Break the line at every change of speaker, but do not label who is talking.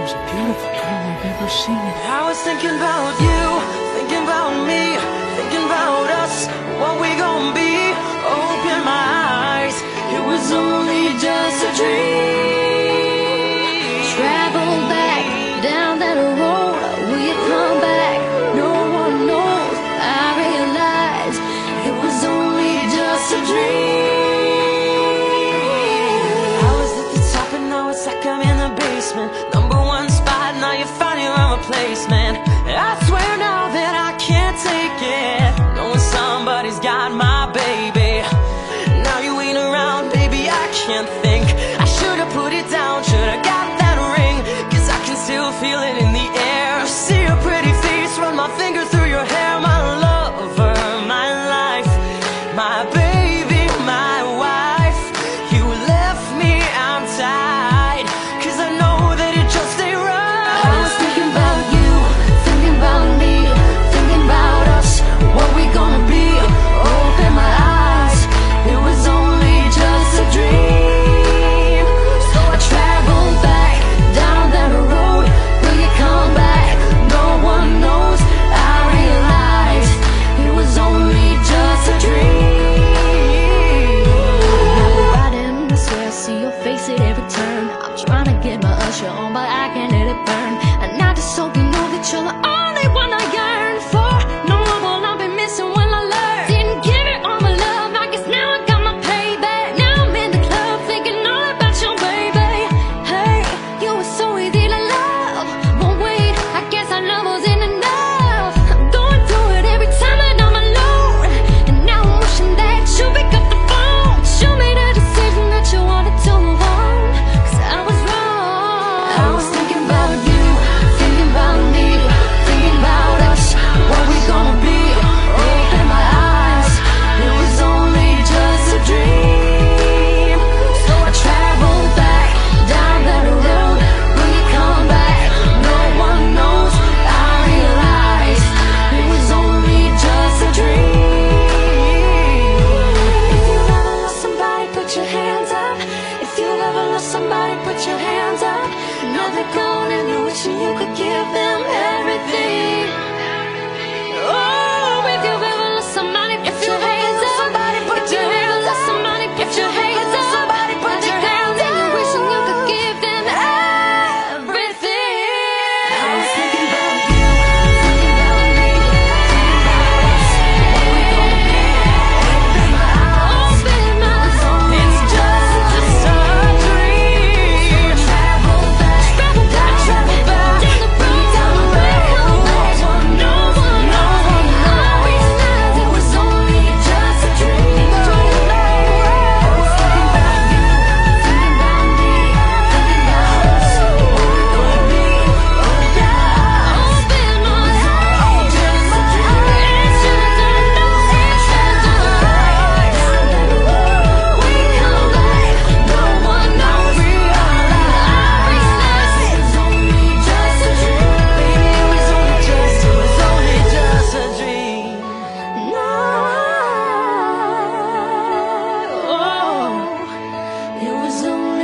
most beautiful girl I've ever seen.
I was thinking about you, thinking about me, thinking about us, what we gon' be. Open my eyes, it was only just a dream.
Travel back down that road, will you come back? No one knows. I realize it was only just a dream.
I was at the top and now it's like I'm in the basement. Number one spot, now you're finding my replacement. I swear now that I can't take it, knowing somebody's got my baby. Now you ain't around, baby, I can't think. I should've put it down, should've got that ring, 'cause I can still feel it in the air. See your pretty face, run my finger through your hair. My lover, my life, my baby, my wife. You left me, I'm tied, 'cause I know that it just ain't right.
I was thinking about you, thinking about me, thinking about us, what we gonna be. Open my eyes, it was only just a dream. So I traveled back down that road, will you come back? No one knows. I realized it was only just a dream. Now we're riding this way, I see your face at every turn. I'm trying to get my usher on, but I can't let it burn. And I just hope you know that you're the only one I yearn for. No one will I be missing when I learn. Didn't give it all my love, I guess now I got my payback. Now I'm in the club thinking all about your baby. Hey, you were so easy to love, but wait, I guess our love wasn't enough. I'm going through it every time that I'm alone, and now I'm wishing that you pick up the phone. Show me the decision that you wanted to move on, 'cause I was wrong. I was thinking about you, thinking about me, thinking about us, what we gonna be. Open my eyes, it was only just a dream. So I traveled back down that road, will you come back? No one knows. I realized it was only just a dream. If you ever lost somebody, put your hands up. If you ever lost somebody, put your hands up. Now they're gone and you're wishing you could give them everything. Oh, if you've ever lost somebody, put your hands up. If you've ever lost somebody, put your hands up. Now they're gone and you're wishing you could give them everything. I was thinking about you, thinking about me, thinking about us, what we gonna be. Open my eyes,
It's just a dream.
travel back down the road. No one knows. I realized it was only just a dream. I was thinking about you, thinking about me, thinking about us, what we gonna be. Open my eyes, just a dream. It's just a we come back, no one knows. I realized it was only just a dream.
Baby, it was only just a dream.
No, it was only